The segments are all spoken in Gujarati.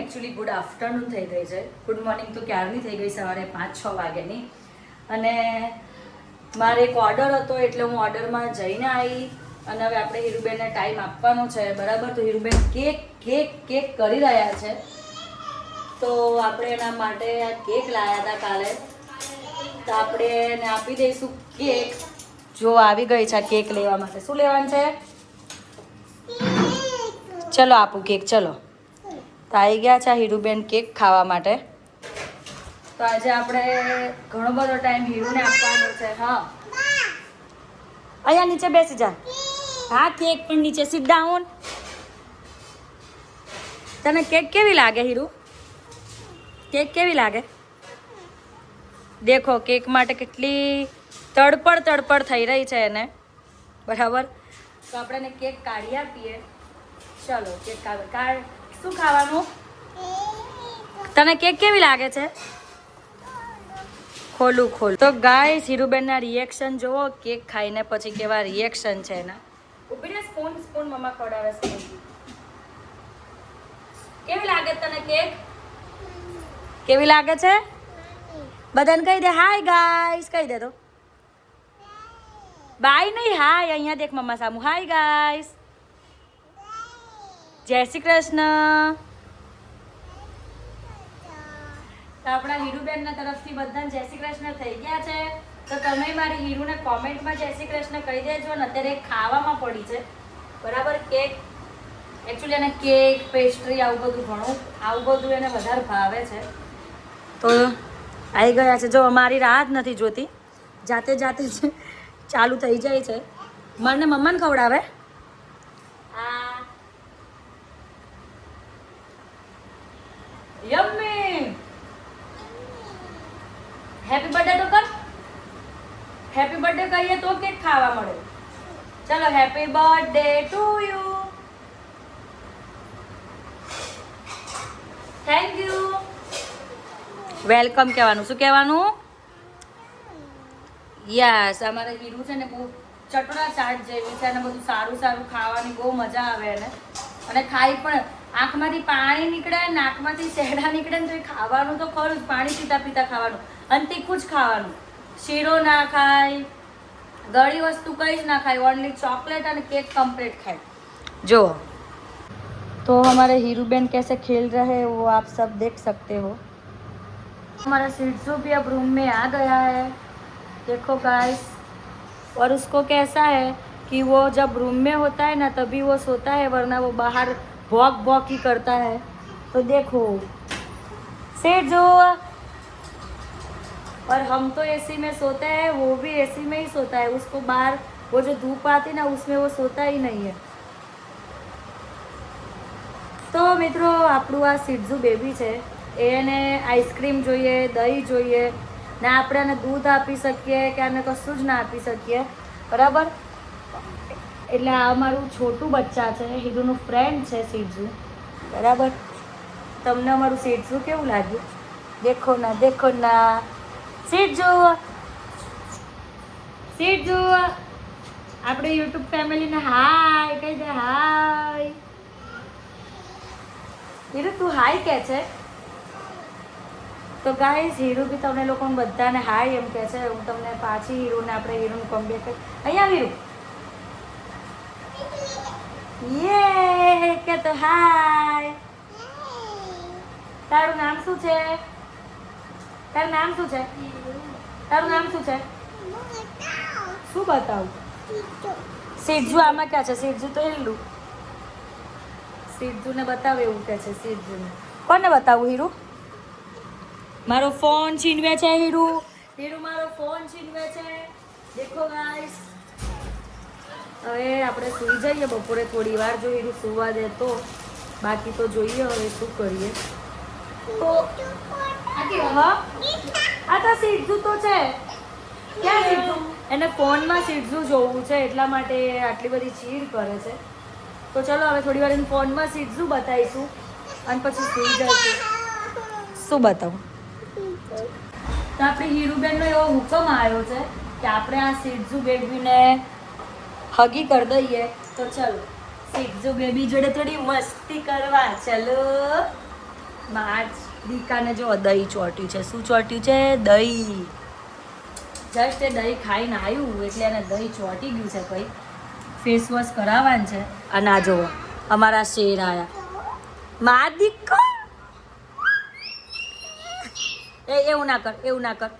એકચ્યુઅલી ગુડ આફ્ટરનૂન થઈ ગઈ છે. ગુડ મોર્નિંગ તો ક્યારની થઈ ગઈ, સવારે 5-6 વાગ્યાની. અને મારે એક ઓર્ડર હતો એટલે હું ઓર્ડરમાં જઈને આવી. અને હવે આપણે હીરુબેનને ટાઈમ આપવાનો છે, બરાબર. તો હીરુબેન કેક કરી રહ્યા છે. તો આપણે એના માટે કેક લાવ્યા હતા કાલે, તો આપણે એને આપી દઈશું કેક. જો આવી ગઈ છે કેક લેવા માટે. શું લેવાનું છે? ચલો આપું કેક. ચલો તો આવી ગયા છે હીરુબેન કેક ખાવા માટે. તો આજે આપણે ઘણો બધો ટાઈમ હીરુને આપવાનો છે. હા, અહીંયા નીચે બેસી જા. હા, કેક પણ નીચે. Sit down. તને કેક કેવી લાગે હીરુ? કેક કેવી લાગે? દેખો કેક માટે કેટલી તડપડ થઈ રહી છે એને, બરાબર. તો આપણે એને કેક કાઢી આપીએ. ચલો કેક કાઢ. શું ખાવાનું? તને કેક કેવી લાગે છે? ખોલ. તો ગાઈસ, હીરુબેનના રિએક્શન જુઓ કેક ખાઈને પછી કેવા રિએક્શન છે એના. ઉભી રે. સ્પૂન મમ્મા ખવડાવે. સ્પૂન કેવી લાગે તને કેક? કેવી લાગે છે? બધાને કહી દે હાય ગાઈસ. કહી દે તો. બાય નહીં, હાય. અહીંયા દેખ મમ્મા સામુ. Hi guys. જય શ્રી કૃષ્ણ. તો આપણા હીરુબેનના તરફથી બધાને જય શ્રી કૃષ્ણ થઈ ગયા છે. તો તમે મારી હીરુને કોમેન્ટમાં જય શ્રી કૃષ્ણ કહી દેજો. ને અત્યારે ખાવામાં પડી છે, બરાબર. કેક એકચ્યુઅલી એને કેક, પેસ્ટ્રી આવું બધું એને વધારે ભાવે છે. તો આવી ગયા છે. જો અમારી રાહ જ નથી જોતી, જાતે જ ચાલુ થઈ જાય છે. મને મમ્માને ખવડાવે. આ યમ્મી. હેપી બર્થડે તો કર. હેપી બર્થડે કહીએ તો કેક ખાવા મળે. ચલો, happy birthday to you. Thank you. Welcome કહેવાનું. શું કહેવાનું? યસ. અમારા હીરુ છે ને બહુ ચટોરા ચાટ જેવી છે અને બધું સારું ખાવાની બહુ મજા આવે એને. અને ખાઈ પણ આંખમાંથી પાણી નીકળે, નાકમાંથી શેડા નીકળે ને તો એ ખાવાનું તો ખરું જ. પાણી પીતા ખાવાનું અને તીખું જ ખાવાનું. શીરો ના ખાય, ગળી વસ્તુ કંઈ જ ના ખાય. ઓનલી ચોકલેટ અને केक कंप्लीट खाए. जो तो हमारे हीरूबेन कैसे खेल रहे हैं वो आप सब देख सकते हो. हमारा सिड्सू भी अब रूम में आ गया है. देखो गाइस. और उसको कैसा है कि वो जब रूम में होता है ना तभी वो सोता है, वरना वो बाहर भौंक ही करता है. तो देखो सिड्सू. और हम तो एसी में सोते हैं, वो भी एसी में ही सोता है. उसको बाहर वो जो धूप आती है ना उसमें वो सोता ही नहीं है. તો મિત્રો, આપણું આ સિડ્સુ બેબી છે, એને આઈસ્ક્રીમ જોઈએ, દહીં જોઈએ ને આપણે એને દૂધ આપી શકીએ કે આને કશું જ ના આપી શકીએ, બરાબર. એટલે આ અમારું છોટું બચ્ચા છે, હીરુનું ફ્રેન્ડ છે સિડ્સુ, બરાબર. તમને અમારું સિડ્સુ કેવું લાગ્યું? દેખો ના સિડ્સુ. આપણે યુટ્યુબ ફેમિલીને હાય કહી દે. હાય હીરુ, તું હાય કે છે. તો ગાઈસ, હીરુ બી તમને લોકોને બધાને હાય એમ કે છે. હું તમને પાછી હીરુનું કમબેક કરી. અહીંયા હીરુ યે કે તો હાય. તારું નામ શું છે? શું બતાવું? સિડ્સુ. આમાં ક્યાં છે સિડ્સુ? તો હેલું સિડ્સુને બતાવે એવું કે છે. સિડ્સુને કોને બતાવું? હીરુ મારો ફોન છીનવે છે. હીરુ મારો ફોન છીનવે છે. દેખો ગાઈસ. હવે આપણે સૂઈ જઈએ બપોરે થોડી વાર, જો હીરુ સુવા દે તો. બાકી તો જોઈએ હવે શું કરીએ. તો હા, આ તો સિડ્સુ તો છે. ક્યાં સિડ્સુ? એને ફોનમાં સિડ્સુ જોવું છે, એટલા માટે આટલી બધી ચીડ કરે છે. તો ચલો હવે થોડી વાર એને ફોનમાં સિડ્સુ બતાવીશું અને પછી સૂઈ જઈશું. શું બતાવું? તો આપણે હીરુબેનનો એવો હુકમ આવ્યો છે કે આપણે આ સિડ્સુ બેબીને હગી કરી દઈએ. તો ચલો સિડ્સુ બેબી જોડે થોડી મસ્તી કરવા. ચલો આજ દીકાને જો દહીં ચોટ્યું છે. શું ચોટ્યું છે? દહીં. જસ્ટ એ દહીં ખાઈને આવ્યું એટલે એને દહીં ચોંટી ગયું છે. કંઈ ફેસ વોશ કરાવવાનું છે. અને આ જુઓ અમારા શેર આયા. મા દીકો એવું ના કર, એવું ના કર.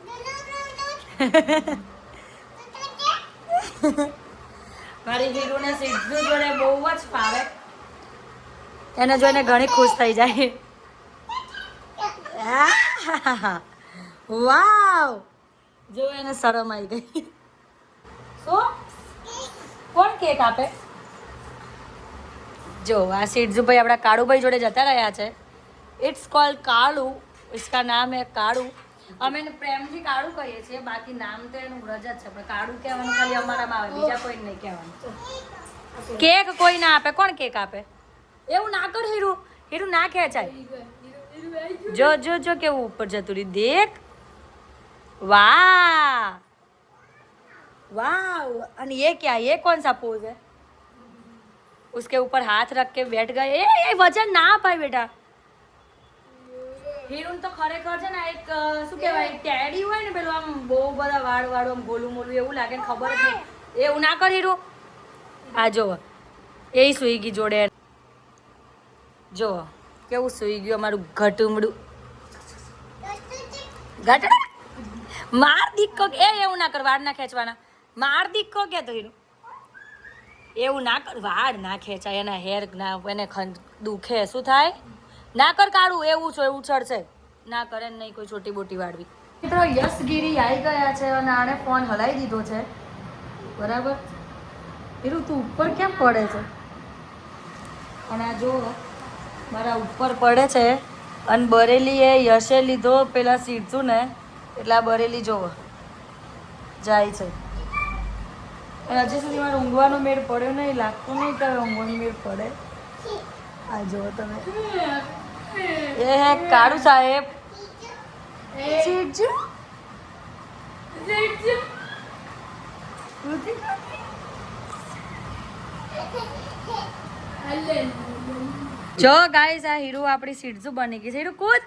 મારી હીરુને સિદ્ધુ જોડે બહુ જ ફાવે. એને જોઈને ઘણી ખુશ થઈ જાય. વાવ, જો એને શરમ આવી ગઈ. શું? કોણ કેક આપે? જો આ સિદ્ધુભાઈ આપણા કાળુભાઈ જોડે જતા રહ્યા છે. ઇટ્સ કોલ્ડ કાળુ. इसका नाम है काळू. અમે એને પ્રેમથી કાળુ કહીએ છીએ, બાકી નામ તો એનું વ્રજ જ છે, પણ કાળુ કહેવાનું ખાલી અમારામાં આવે, બીજા કોઈ નહીં કહેવાનું. કેક કોઈ ના આપે. કોણ કેક આપે? એવું ના કર હીરુ. હીરુ ના ખેંચાય. જો જો જો કેવું ઉપર જતું રહ્યું. દેખ. વાહ वाह. અને ये क्या? ये कौन सा पोज है? उसके ऊपर हाथ रख के बैठ गए. ए वजन ना अपाय बेटा. હીરુન તો ખરેખર છે ને એક શું કહેવાય ટેડી હોય ને પેલું આમ બહુ બધા વાળ વાળું આમ ગોલું મોલું એવું લાગે ને ખબર જ નહીં. એવું ના કર હીરુ. આ જો એ સૂઈ ગઈ જોડે. જો કેવું સૂઈ ગયું અમારું ઘટુમડું. ઘટ માર દીકો. એવું ના કર. વાળ ના ખેંચવાના. માર દીકો કે તો હીરુ એવું ના કર. વાળ ના ખેંચાય. એના હેર ના એને દુખે. શું થાય? ના કર કાઢું. એવું છે એવું ચડશે. ના કરે નહીં કોઈ છોટી બોટી વાળવી. મિત્રો યશગીરી આવી ગયા છે અને આણે ફોન હલાવી દીધો છે. બરાબર. હીરુ તું ઉપર કેમ પડે છે? અને આ જો મારા ઉપર પડે છે. અને બરેલી એ યશે લીધો પેલા સિદ્ધુ ને, એટલે આ બરેલી જોવો જાય છે. અને હજી સુધી મારે ઊંઘવાનો મેળ પડ્યો નહીં. લાગતું નહીં કે ઊંઘવાનો મેળ પડે. આ જુઓ તમે. એ હે કાળુ સાહેબ. જો ગાઈસ આ હીરુ આપણી સિદ્ધુ બની ગઈ છે. હીરુ કૂદ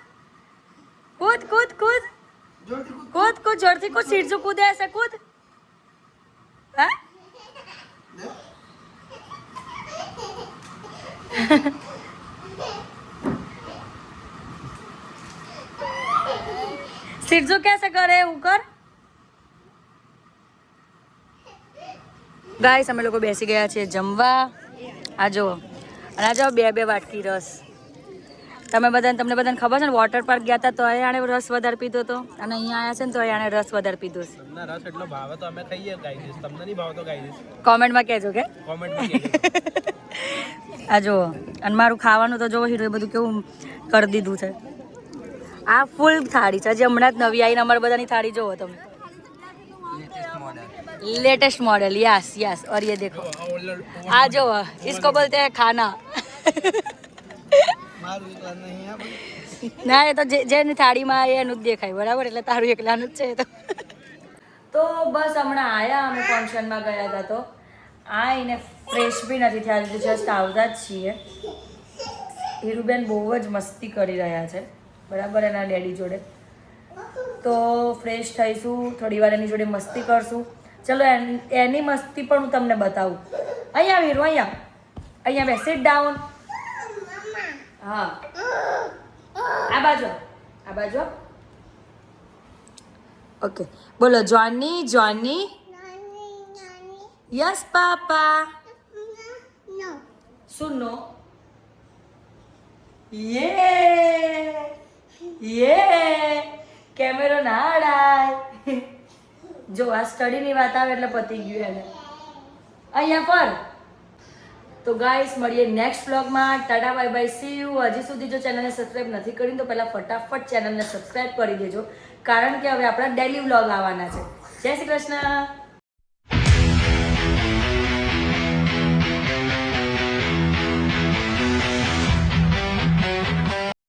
કૂદ કૂદ કૂદ કૂદ કૂદ જોરથી કૂદ. સિદ્ધુ કૂદે હશે. કૂદ. હા सिद्धू कैसे करे ऊपर? गाइस અમે લોકો બેસી ગયા છે જમવા. આ જો અને આ જો બે વાટકી રસ. તમને બધાને ખબર છે ને વોટર પાર્ક ગયા હતા તો આણે રસ વધારે પીધો હતો અને અહીંયા આવ્યા છે ને તો આણે રસ વધારે પીધો છે. તમને રસ એટલો ભાવે તો અમે ખાઈએ ગાઈસ. તમને નહીં ભાવતો ગાઈસ કોમેન્ટમાં કહેજો કે કોમેન્ટમાં કહેજો. આ જો અને મારું ખાવાનું તો જો હીરો એ બધું કેવું કરી દીધું છે. આ ફૂલ થાળી છે. હજી હમણાં જ નવી આવીને અમારા બધાની થાળી જોવો તમે. Latest model. Yes yes. और ये देखो आ जाओ. इसको बोलते हैं खाना. ના એ તો જેની થાળીમાં આવે એનું જ દેખાય. બરાબર. એટલે તારું એકલાનું જ છે. તો બસ હમણાં આયા અમે ફંક્શનમાં ગયા હતા તો આવીને ફ્રેશ બી નથી થયા. જસ્ટ આવતા જ છીએ. હીરુબેન બહુ જ મસ્તી કરી રહ્યા છે. બરાબર. એના ડેડી જોડે તો ફ્રેશ થઈશું. થોડી વાર એની જોડે મસ્તી કરશું. ચલો એની મસ્તી પણ હું તમને બતાવું. અહીંયા વીરુ અહીંયા બે. Sit down. હા આ બાજુ. ઓકે બોલો. જોની જોની. યસ પાપા. શું નો? યે કેમેરો ના અડાય. જો આ સ્ટડીની વાત આવે એટલે પતી ગયું એને. અહીંયા પર. તો ગાઈસ મળીએ નેક્સ્ટ વ્લોગમાં. Tata bye bye. C you. હજી સુધી જો ચેનલને સબસ્ક્રાઈબ નથી કરી તો પહેલાં ફટાફટ ચેનલને સબસ્ક્રાઈબ કરી દેજો, કારણ કે હવે આપણા ડેલી વ્લોગ આવવાના છે. જય શ્રી કૃષ્ણ.